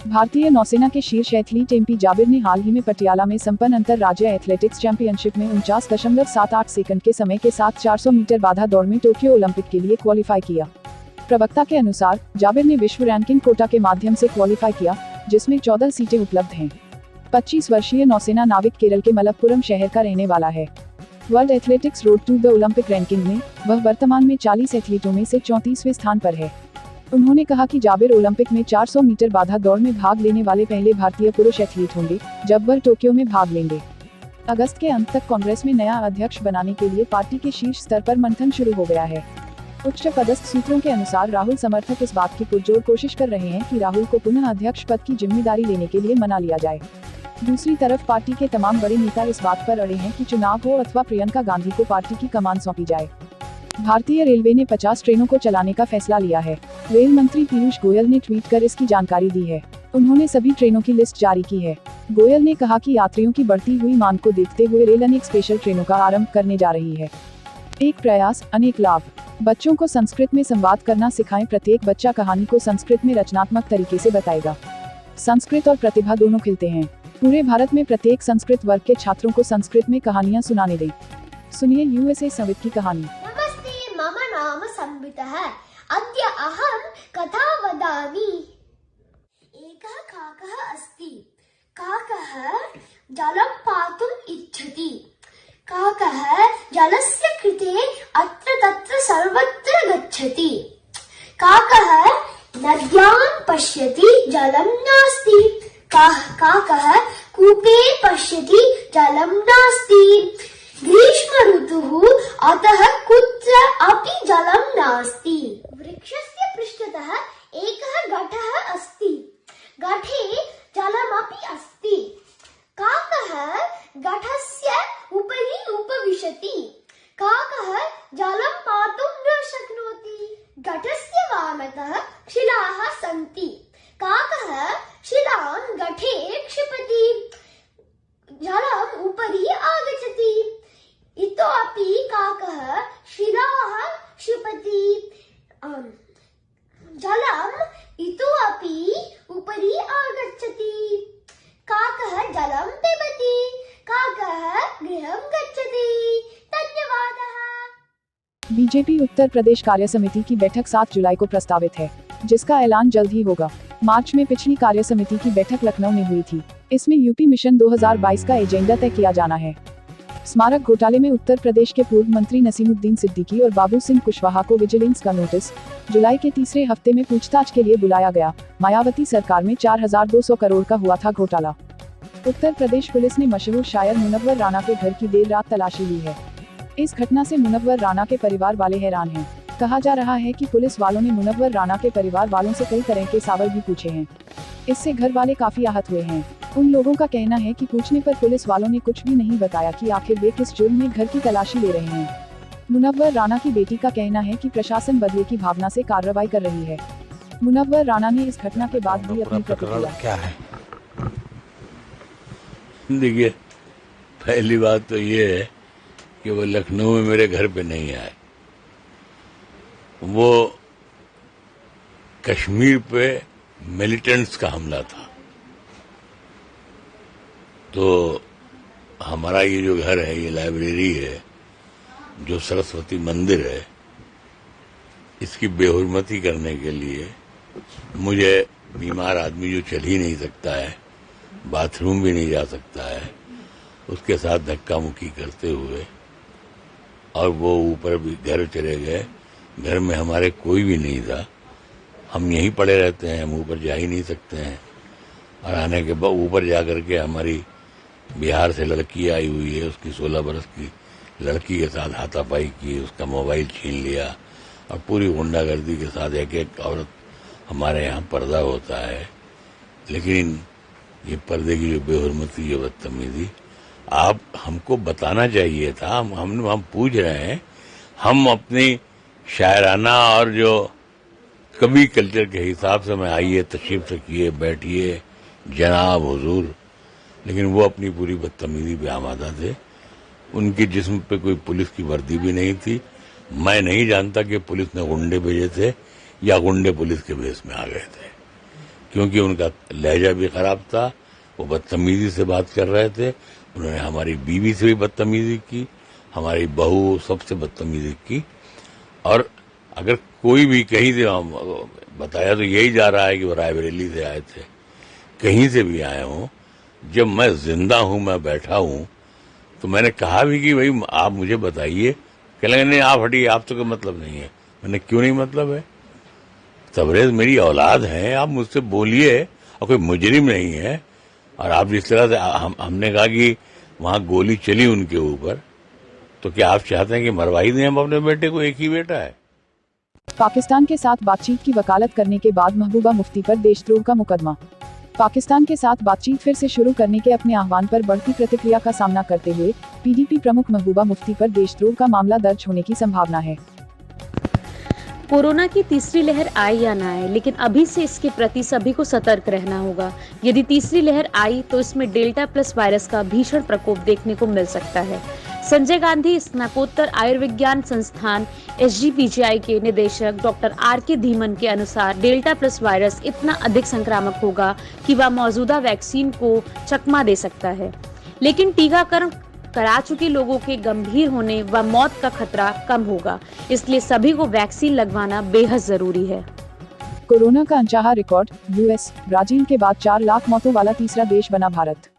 भारतीय नौसेना के शीर्ष एथलीट एमपी जाबिर ने हाल ही में पटियाला में संपन्न अंतरराज्य एथलेटिक्स चैंपियनशिप में 49.78 सेकंड के समय के साथ 400 मीटर बाधा दौड़ में टोक्यो ओलंपिक के लिए क्वालिफाई किया। प्रवक्ता के अनुसार जाबिर ने विश्व रैंकिंग कोटा के माध्यम से क्वालिफाई किया, जिसमें 14 सीटें उपलब्ध हैं। 25 वर्षीय नौसेना नाविक केरल के मलप्पुरम शहर का रहने वाला है। World athletics road to the Olympic ranking में वह वर्तमान में 40 एथलीटों में से 34वें स्थान पर है। उन्होंने कहा कि जाबिर ओलंपिक में 400 मीटर बाधा दौड़ में भाग लेने वाले पहले भारतीय पुरुष एथलीट होंगे, जब वह टोक्यो में भाग लेंगे। अगस्त के अंत तक कांग्रेस में नया अध्यक्ष बनाने के लिए पार्टी के शीर्ष स्तर पर मंथन शुरू हो गया है। उच्च पदस्थ सूत्रों के अनुसार राहुल समर्थक इस बात की पुरजोर कोशिश कर रहे हैं कि राहुल को पुनः अध्यक्ष पद की जिम्मेदारी लेने के लिए मना लिया जाए। दूसरी तरफ पार्टी के तमाम बड़े नेता इस बात पर अड़े हैं कि चुनाव हो अथवा प्रियंका गांधी को पार्टी की कमान सौंपी जाए। भारतीय रेलवे ने 50 ट्रेनों को चलाने का फैसला लिया है। रेल मंत्री पीयूष गोयल ने ट्वीट कर इसकी जानकारी दी है। उन्होंने सभी ट्रेनों की लिस्ट जारी की है। गोयल ने कहा कि यात्रियों की बढ़ती हुई मांग को देखते हुए रेल अनेक स्पेशल ट्रेनों का आरंभ करने जा रही है। एक प्रयास अनेक लाभ। बच्चों को संस्कृत में संवाद करना सिखाएं। प्रत्येक बच्चा कहानी को संस्कृत में रचनात्मक तरीके से बताएगा। संस्कृत और प्रतिभा दोनों खिलते हैं। पूरे भारत में प्रत्येक संस्कृत वर्ग के छात्रों को संस्कृत में कहानियां सुनाने दें। सुनिए यूएसए संवित की कहानी। नमस्ते, मम नाम संवितः। अद्य अहं कथा वदामि। एकः काकः अस्ति। काकः जलं पातुम् इच्छति। काकः जलस्य कृते अत्र तत्र सर्वत्र गच्छति। काकः नद्यां पश्यति, जलं नास्ति। काकः कूपे पश्यति, जलं नास्ति। ग्रीष्म ऋतुः, अतः कुत्र अपि जलं नास्ति। वृक्षस्य पृष्ठतः एकः घटः अस्ति। घटे जलमपि अस्ति। काकः घटस्य उपरि उपविशति। काकः जलं पातुं न शक्नोति। घटस्य वामतः शिलाः सन्ति। काकः शिलां घटे क्षिपति। जलम् उपरि आगच्छति। इतोपि काकः शिलाः क्षिपति। जलम् इतोपि उपरि आगच्छति। काकः जलं पिबति। काकः गृहं गच्छति। धन्यवादः। बीजेपी उत्तर प्रदेश कार्य समिति की बैठक 7 जुलाई को प्रस्तावित है, जिसका ऐलान जल्द ही होगा। मार्च में पिछली कार्य समिति की बैठक लखनऊ में हुई थी। इसमें यूपी मिशन 2022 का एजेंडा तय किया जाना है। स्मारक घोटाले में उत्तर प्रदेश के पूर्व मंत्री नसीमुद्दीन सिद्दीकी और बाबू सिंह कुशवाहा को विजिलेंस का नोटिस। जुलाई के तीसरे हफ्ते में पूछताछ के लिए बुलाया गया। मायावती सरकार में 4200 करोड़ का हुआ था घोटाला। उत्तर प्रदेश पुलिस ने मशहूर शायर मुनव्वर राणा के घर की देर रात तलाशी ली है। इस घटना से मुनव्वर राणा के परिवार वाले हैरान हैं। कहा जा रहा है कि पुलिस वालों ने मुनव्वर राणा के परिवार वालों से कई तरह के सवाल भी पूछे हैं। इससे घर वाले काफी आहत हुए हैं। उन लोगों का कहना है कि पूछने पर पुलिस वालों ने कुछ भी नहीं बताया कि आखिर वे किस जुर्म में घर की तलाशी ले रहे हैं। मुनव्वर राणा की बेटी का कहना है कि प्रशासन बदले की भावना से कार्रवाई कर रही है। मुनव्वर राणा ने इस घटना के बाद दी अपनी प्रतिक्रिया। क्या है? देखिए, पहली बात तो ये है कि वो लखनऊ में मेरे घर पे नहीं आए। वो कश्मीर पे मिलिटेंट्स का हमला था। तो हमारा ये जो घर है, ये लाइब्रेरी है, जो सरस्वती मंदिर है, इसकी बेहुरमती करने के लिए मुझे बीमार आदमी जो चल ही नहीं सकता है, बाथरूम भी नहीं जा सकता है, उसके साथ धक्का मुक्की करते हुए और वो ऊपर भी घर चले गए। घर में हमारे कोई भी नहीं था। हम यहीं पड़े रहते हैं, हम ऊपर जा ही नहीं सकते हैं। और आने के बाद ऊपर जा करके हमारी बिहार से लड़की आई हुई है, उसकी 16 बरस की लड़की के साथ हाथापाई की, उसका मोबाइल छीन लिया और पूरी गुंडागर्दी के साथ एक एक औरत हमारे यहाँ पर्दा होता है। लेकिन ये पर्दे की जो बेहुरमती, जो बदतमीजी, आप हमको बताना चाहिए था। हम पूछ रहे हैं। हम अपनी शायराना और जो कवि कल्चर के हिसाब से मैं आइए, तशरीफ रखिए, बैठिए जनाब हुजूर, लेकिन वो अपनी पूरी बदतमीजी पे आमादा थे। उनके जिस्म पे कोई पुलिस की वर्दी भी नहीं थी। मैं नहीं जानता कि पुलिस ने गुंडे भेजे थे या गुंडे पुलिस के भेस में आ गए थे। क्योंकि उनका लहजा भी खराब था, वो बदतमीजी से बात कर रहे थे। उन्होंने हमारी बीवी से भी बदतमीजी की, हमारी बहू सबसे बदतमीजी की। और अगर कोई भी कहीं से बताया तो यही जा रहा है कि वो रायबरेली से आए थे, कहीं से भी आए हों। जब मैं जिंदा हूं, मैं बैठा हूं, तो मैंने कहा भी कि भाई आप मुझे बताइए। कहने लगे नहीं आप हटिए, आप तो कोई मतलब नहीं है। मैंने क्यों नहीं मतलब है? तबरेज मेरी औलाद है, आप मुझसे बोलिए, और कोई मुजरिम नहीं है। और आप जिस तरह से हमने कहा कि वहां गोली चली उनके ऊपर, तो क्या आप चाहते हैं कि मरवा ही दें हम अपने बेटे को? एक ही बेटा है। पाकिस्तान के साथ बातचीत की वकालत करने के बाद महबूबा मुफ्ती पर देशद्रोह का मुकदमा। पाकिस्तान के साथ बातचीत फिर से शुरू करने के अपने आह्वान पर बढ़ती प्रतिक्रिया का सामना करते हुए पीडीपी प्रमुख महबूबा मुफ्ती पर देशद्रोह का मामला दर्ज होने की संभावना है। कोरोना की तीसरी लहर आए या ना आए, लेकिन अभी से इसके प्रति सभी को सतर्क रहना होगा। यदि तीसरी लहर आई तो इसमें डेल्टा प्लस वायरस का भीषण प्रकोप देखने को मिल सकता है। संजय गांधी स्नातकोत्तर आयुर्विज्ञान संस्थान SGPGI के निदेशक डॉक्टर RK धीमन के अनुसार डेल्टा प्लस वायरस इतना अधिक संक्रामक होगा कि वह मौजूदा वैक्सीन को चकमा दे सकता है, लेकिन टीकाकरण करा चुके लोगों के गंभीर होने व मौत का खतरा कम होगा। इसलिए सभी को वैक्सीन लगवाना बेहद जरूरी है। कोरोना का अनचाहा रिकॉर्ड, US, ब्राजील के बाद 4 लाख मौतों वाला तीसरा देश बना भारत।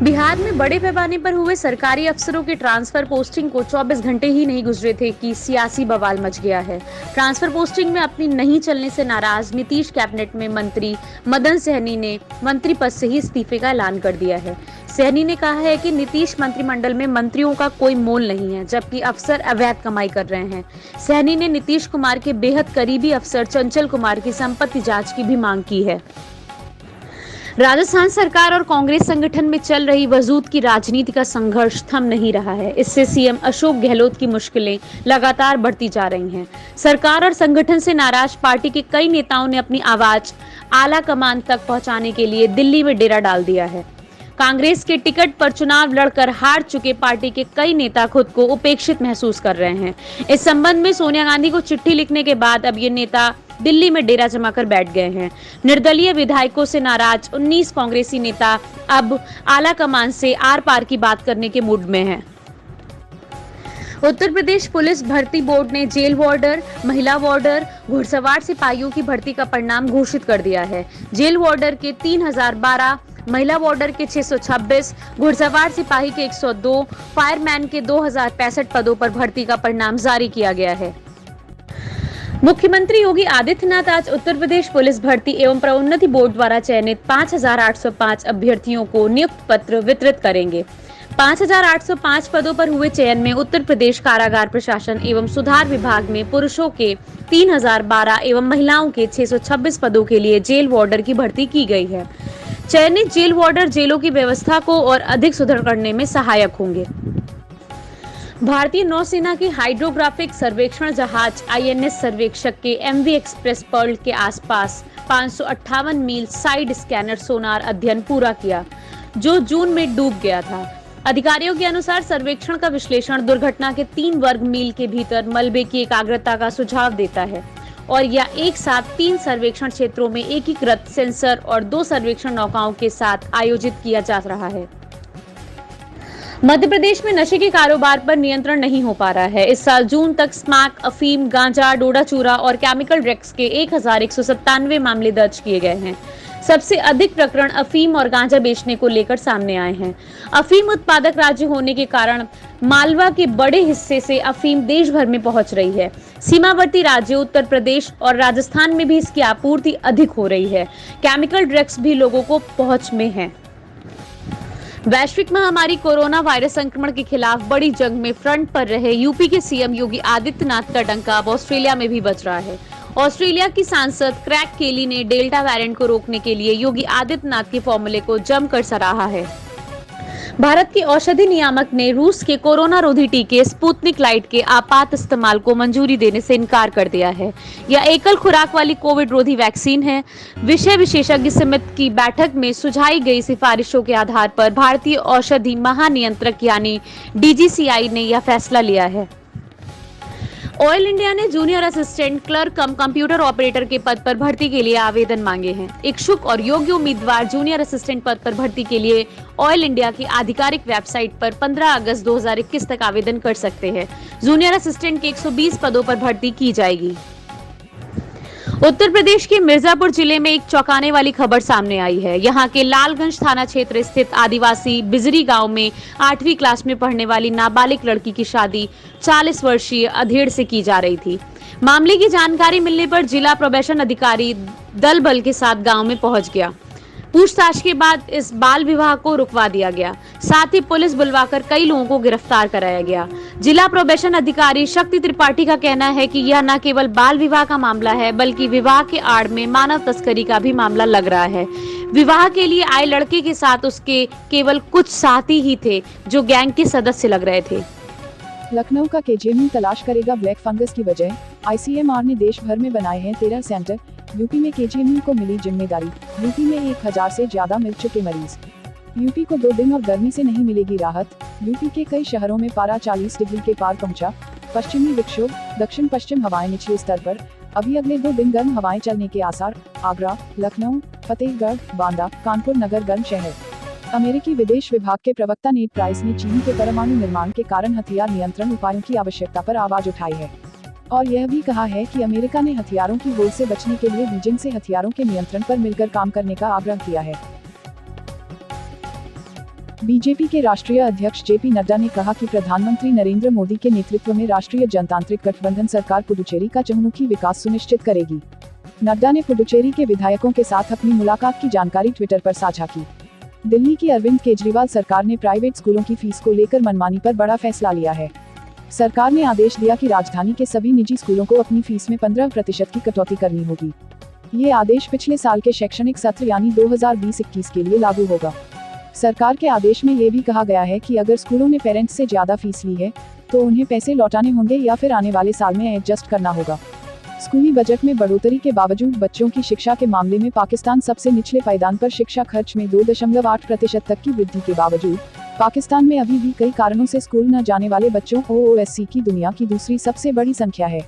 बिहार में बड़े पैमाने पर हुए सरकारी अफसरों के ट्रांसफर पोस्टिंग को 24 घंटे ही नहीं गुजरे थे कि सियासी बवाल मच गया है। ट्रांसफर पोस्टिंग में अपनी नहीं चलने से नाराज नीतीश कैबिनेट में मंत्री मदन सहनी ने मंत्री पद से ही इस्तीफे का ऐलान कर दिया है। सहनी ने कहा है कि नीतीश मंत्रिमंडल में मंत्रियों का कोई मोल नहीं है, जबकि अफसर अवैध कमाई कर रहे हैं। सहनी ने नीतीश कुमार के बेहद करीबी अफसर चंचल कुमार की संपत्ति जांच की भी मांग की है। राजस्थान सरकार और कांग्रेस संगठन में चल रही वजूद की राजनीति का संघर्ष थम नहीं रहा है। इससे सीएम अशोक गहलोत की मुश्किलें लगातार बढ़ती जा रही हैं। सरकार और संगठन से नाराज पार्टी के कई नेताओं ने अपनी आवाज आला कमान तक पहुंचाने के लिए दिल्ली में डेरा डाल दिया है। कांग्रेस के टिकट पर चुनाव लड़कर हार चुके पार्टी के कई नेता खुद को उपेक्षित महसूस कर रहे हैं। इस संबंध में सोनिया गांधी को चिट्ठी लिखने के बाद अब ये नेता दिल्ली में डेरा जमाकर बैठ गए हैं। निर्दलीय विधायकों से नाराज 19 कांग्रेसी नेता अब आला कमान से आर पार की बात करने के मूड में हैं। उत्तर प्रदेश पुलिस भर्ती बोर्ड ने जेल वार्डर, महिला वार्डर, घुड़सवार सिपाहियों की भर्ती का परिणाम घोषित कर दिया है। जेल वार्डर के 3012, महिला वार्डर के 626, घुड़सवार सिपाही के 102, फायरमैन के 2065 पदों पर भर्ती का परिणाम जारी किया गया है। मुख्यमंत्री योगी आदित्यनाथ आज उत्तर प्रदेश पुलिस भर्ती एवं प्रोन्नति बोर्ड द्वारा चयनित 5805 अभ्यर्थियों को नियुक्ति पत्र वितरित करेंगे। 5805 पदों पर हुए चयन में उत्तर प्रदेश कारागार प्रशासन एवं सुधार विभाग में पुरुषों के 3012 एवं महिलाओं के 626 पदों के लिए जेल वार्डर की भर्ती की गई है। चयनित जेल वार्डर जेलों की व्यवस्था को और अधिक सुदृढ़ करने में सहायक होंगे। भारतीय नौसेना के हाइड्रोग्राफिक सर्वेक्षण जहाज INS सर्वेक्षक के MV एक्सप्रेस पर्ल के आसपास 558 मील साइड स्कैनर सोनार अध्ययन पूरा किया, जो जून में डूब गया था। अधिकारियों के अनुसार सर्वेक्षण का विश्लेषण दुर्घटना के 3 वर्ग मील के भीतर मलबे की एकाग्रता का सुझाव देता है और यह एक साथ 3 सर्वेक्षण क्षेत्रों में एकीकृत सेंसर और 2 सर्वेक्षण नौकाओं के साथ आयोजित किया जा रहा है। मध्य प्रदेश में नशे के कारोबार पर नियंत्रण नहीं हो पा रहा है। इस साल जून तक स्मैक, अफीम, गांजा, डोडा चूरा और केमिकल ड्रग्स के 1197 मामले दर्ज किए गए हैं। सबसे अधिक प्रकरण अफीम और गांजा बेचने को लेकर सामने आए हैं। अफीम उत्पादक राज्य होने के कारण मालवा के बड़े हिस्से से अफीम देश भर में पहुंच रही है। सीमावर्ती राज्य उत्तर प्रदेश और राजस्थान में भी इसकी आपूर्ति अधिक हो रही है। केमिकल ड्रग्स भी लोगों को पहुंच में है। वैश्विक महामारी कोरोना वायरस संक्रमण के खिलाफ बड़ी जंग में फ्रंट पर रहे यूपी के सीएम योगी आदित्यनाथ का डंका अब ऑस्ट्रेलिया में भी बज रहा है। ऑस्ट्रेलिया की सांसद क्रैग केली ने डेल्टा वेरिएंट को रोकने के लिए योगी आदित्यनाथ के फॉर्मूले को जमकर सराहा है। भारत के औषधि नियामक ने रूस के कोरोना रोधी टीके स्पुतनिक लाइट के आपात इस्तेमाल को मंजूरी देने से इनकार कर दिया है। यह एकल खुराक वाली कोविड रोधी वैक्सीन है। विषय विशेषज्ञ समिति की बैठक में सुझाई गई सिफारिशों के आधार पर भारतीय औषधि महानियंत्रक यानी DGCI ने यह फैसला लिया है। ऑयल इंडिया ने जूनियर असिस्टेंट क्लर्क कम कंप्यूटर ऑपरेटर के पद पर भर्ती के लिए आवेदन मांगे हैं। इच्छुक और योग्य उम्मीदवार जूनियर असिस्टेंट पद पर भर्ती के लिए ऑयल इंडिया की आधिकारिक वेबसाइट पर 15 अगस्त 2021 तक आवेदन कर सकते हैं। जूनियर असिस्टेंट के 120 पदों पर भर्ती की जाएगी। उत्तर प्रदेश के मिर्जापुर जिले में एक चौंकाने वाली खबर सामने आई है। यहाँ के लालगंज थाना क्षेत्र स्थित आदिवासी बिजरी गांव में 8वीं क्लास में पढ़ने वाली नाबालिग लड़की की शादी 40 वर्षीय अधेड़ से की जा रही थी। मामले की जानकारी मिलने पर जिला प्रोबेशन अधिकारी दल बल के साथ गांव में पहुंच गया। पूछताछ के बाद इस बाल विवाह को रुकवा दिया गया। साथ ही पुलिस बुलवाकर कई लोगों को गिरफ्तार कराया गया। जिला प्रोबेशन अधिकारी शक्ति त्रिपाठी का कहना है कि यह न केवल बाल विवाह का मामला है, बल्कि विवाह के आड़ में मानव तस्करी का भी मामला लग रहा है। विवाह के लिए आए लड़के के साथ उसके केवल कुछ साथी ही थे जो गैंग के सदस्य लग रहे थे। लखनऊ का केजीएमयू तलाश करेगा ब्लैक फंगस की वजह। आईसीएमआर ने देश भर में बनाए हैं 13 सेंटर। यूपी में केजीएमयू को मिली जिम्मेदारी। यूपी में 1000 से ज्यादा मिल चुके मरीज। यूपी को 2 दिन और गर्मी से नहीं मिलेगी राहत। यूपी के कई शहरों में पारा 40 डिग्री के पार पहुंचा। पश्चिमी विक्षोभ, दक्षिण पश्चिम हवाएं निचले स्तर पर। अभी अगले 2 दिन गर्म हवाएं चलने के आसार। आगरा, लखनऊ, फतेहगढ़, बांदा, कानपुर नगर गर्म शहर। अमेरिकी विदेश विभाग के प्रवक्ता नेड प्राइस ने चीन के परमाणु निर्माण के कारण हथियार नियंत्रण उपायों की आवश्यकता पर आवाज उठाई है और यह भी कहा है कि अमेरिका ने हथियारों की होड़ से बचने के लिए बीजिंग से हथियारों के नियंत्रण पर मिलकर काम करने का आग्रह किया है। बीजेपी के राष्ट्रीय अध्यक्ष जेपी नड्डा ने कहा कि प्रधानमंत्री नरेंद्र मोदी के नेतृत्व में राष्ट्रीय जनतांत्रिक गठबंधन सरकार पुडुचेरी का चहुमुखी विकास सुनिश्चित करेगी। नड्डा ने पुडुचेरी के विधायकों के साथ अपनी मुलाकात की जानकारी ट्विटर पर साझा की। दिल्ली की अरविंद केजरीवाल सरकार ने प्राइवेट स्कूलों की फीस को लेकर मनमानी पर बड़ा फैसला लिया है। सरकार ने आदेश दिया कि राजधानी के सभी निजी स्कूलों को अपनी फीस में 15% की कटौती करनी होगी। ये आदेश पिछले साल के शैक्षणिक सत्र यानी 2020-21 के लिए लागू होगा। सरकार के आदेश में ये भी कहा गया है कि अगर स्कूलों ने पेरेंट्स से ज्यादा फीस ली है तो उन्हें पैसे लौटाने होंगे या फिर आने वाले साल में एडजस्ट करना होगा। स्कूली बजट में बढ़ोतरी के बावजूद बच्चों की शिक्षा के मामले में पाकिस्तान सबसे निचले पायदान पर। शिक्षा खर्च में 2.8% तक की वृद्धि के बावजूद पाकिस्तान में अभी भी कई कारणों से स्कूल न जाने वाले बच्चों ओओएससी की दुनिया की दूसरी सबसे बड़ी संख्या है।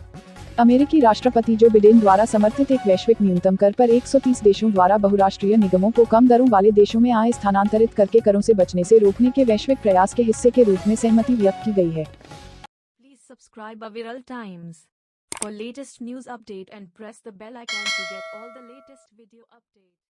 अमेरिकी राष्ट्रपति जो बिडेन द्वारा समर्थित एक वैश्विक न्यूनतम कर पर 130 देशों द्वारा बहुराष्ट्रीय निगमों को कम दरों वाले देशों में आय स्थानांतरित करके करों से बचने से रोकने के वैश्विक प्रयास के हिस्से के रूप में सहमति व्यक्त की गई है। Please subscribe Viral Times for latest news update and press the bell icon to get all the latest video updates.